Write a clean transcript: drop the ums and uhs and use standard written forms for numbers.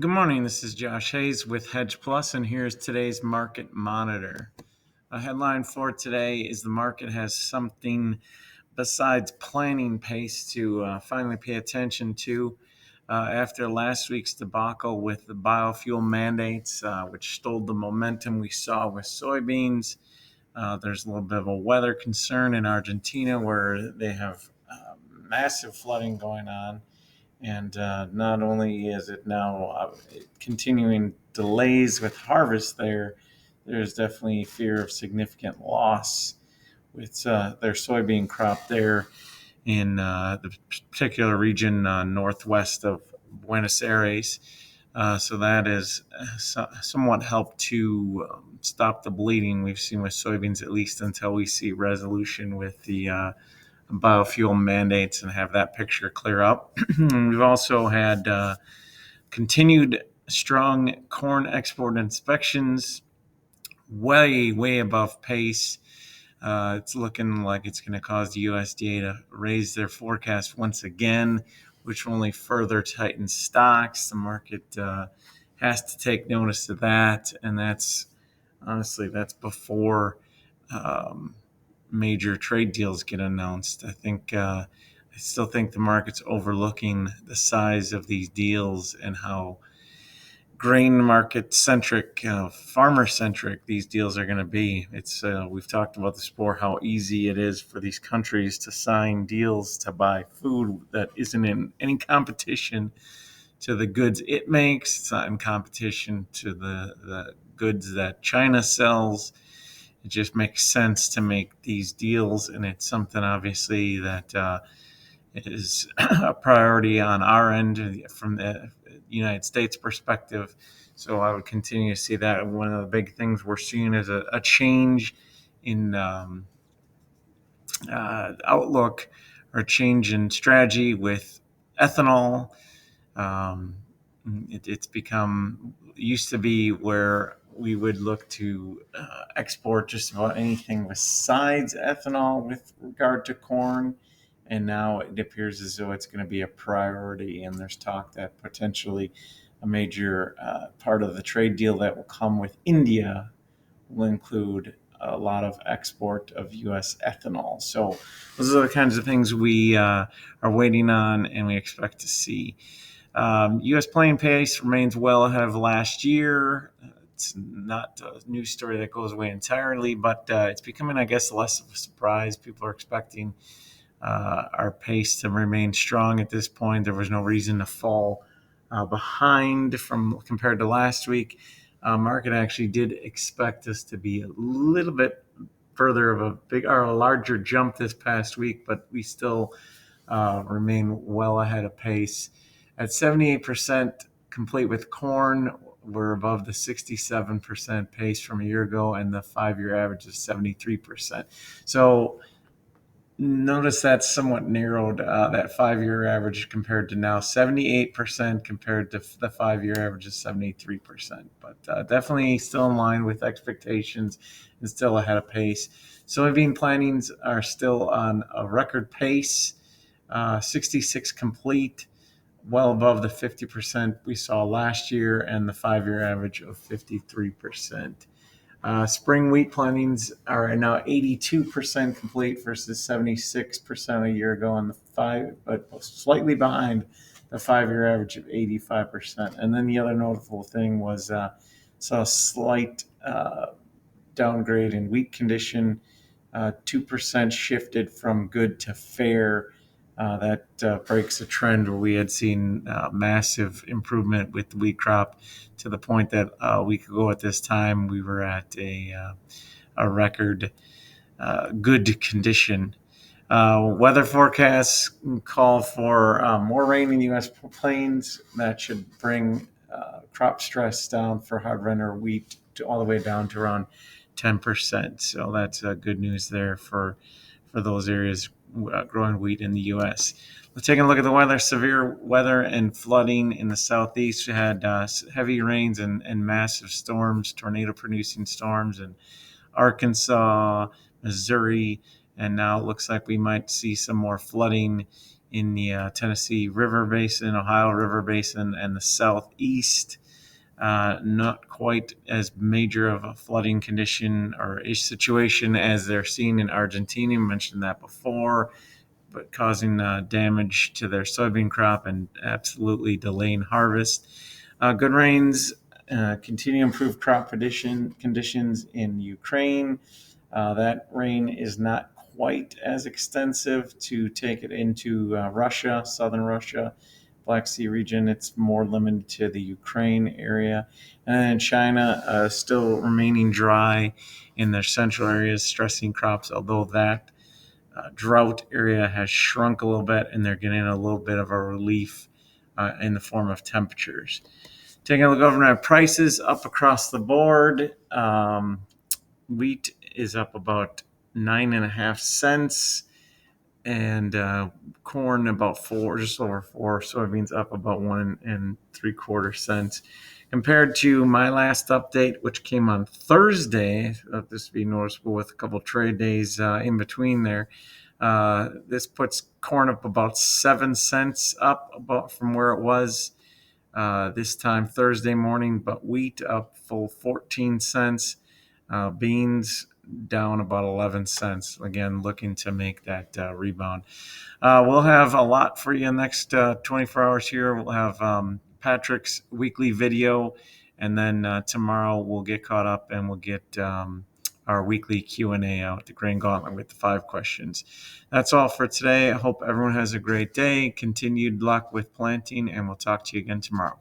Good morning. This is Josh Hayes with Hedge Plus, and here's today's market monitor. A headline for today is the market has something besides planning pace to finally pay attention to after last week's debacle with the biofuel mandates, which stole the momentum we saw with soybeans. There's a little bit of a weather concern in Argentina where they have massive flooding going on. And not only is it now continuing delays with harvest there, there's definitely fear of significant loss with their soybean crop there in the particular region northwest of Buenos Aires. So that has somewhat helped to stop the bleeding we've seen with soybeans, at least until we see resolution with the biofuel mandates and have that picture clear up. We've also had continued strong corn export inspections, way above pace. It's looking like it's going to cause the USDA to raise their forecast once again, which will only further tighten stocks. The market has to take notice of that, and that's before major trade deals get announced. I still think the market's overlooking the size of these deals and how grain market centric, farmer centric these deals are going to be. It's we've talked about this before, how easy it is for these countries to sign deals to buy food that isn't in any competition to the goods it makes. It's not in competition to the goods that China sells. It just makes sense to make these deals, and it's something obviously that is a priority on our end from the United States perspective. So I would continue to see that. One of the big things we're seeing is a change in outlook or change in strategy with ethanol. Um, it's become used to be where we would look to export just about anything besides ethanol with regard to corn. And now it appears as though it's going to be a priority. And there's talk that potentially a major part of the trade deal that will come with India will include a lot of export of U.S. ethanol. So those are the kinds of things we are waiting on and we expect to see. U.S. planning pace remains well ahead of last year. It's not a news story that goes away entirely, but it's becoming, I guess, less of a surprise. People are expecting our pace to remain strong at this point. There was no reason to fall behind from compared to last week. Market actually did expect us to be a little bit further of a big or a larger jump this past week, but we still remain well ahead of pace. At 78% complete with corn, we're above the 67% pace from a year ago, and the 5-year average is 73%. So notice that's somewhat narrowed, that 5-year average compared to now 78% compared to the 5-year average is 73%. But definitely still in line with expectations and still ahead of pace. Soybean plantings are still on a record pace, 66 complete, well above the 50% we saw last year and the 5-year average of 53%. Spring wheat plantings are now 82% complete versus 76% a year ago on the but slightly behind the 5-year average of 85%. And then the other notable thing was saw a slight downgrade in wheat condition, 2% shifted from good to fair. That breaks a trend where we had seen massive improvement with the wheat crop to the point that a week ago at this time we were at a record good condition. Weather forecasts call for more rain in the U.S. plains. That should bring crop stress down for hard runner wheat to all the way down to around 10%. So that's good news there for those areas growing wheat in the U.S. Let's take a look at the weather. Severe weather and flooding in the southeast. We had heavy rains and massive storms, tornado-producing storms in Arkansas, Missouri, and now it looks like we might see some more flooding in the Tennessee River Basin, Ohio River Basin, and the southeast. Not quite as major of a flooding condition or a situation as they're seeing in Argentina. I mentioned that before, but causing damage to their soybean crop and absolutely delaying harvest. Good rains continue to improve crop conditions in Ukraine. That rain is not quite as extensive to take it into Russia, southern Russia, Black Sea region. It's more limited to the Ukraine area. And then China still remaining dry in their central areas, stressing crops, although that drought area has shrunk a little bit and they're getting a little bit of a relief in the form of temperatures. Taking a look over at prices up across the board. Wheat is up about 9.5 cents, and corn about just over 4. Soybeans up about 1.75 cents. Compared to my last update, which came on Thursday, this would be noticeable with a couple trade days in between there. This puts corn up about 7 cents up about from where it was this time Thursday morning, but wheat up full 14 cents. Beans down about 11 cents. Again, looking to make that rebound. We'll have a lot for you in the next 24 hours here. We'll have Patrick's weekly video, and then tomorrow we'll get caught up and we'll get our weekly Q&A out, the Grain Gauntlet with the 5 questions. That's all for today. I hope everyone has a great day. Continued luck with planting, and we'll talk to you again tomorrow.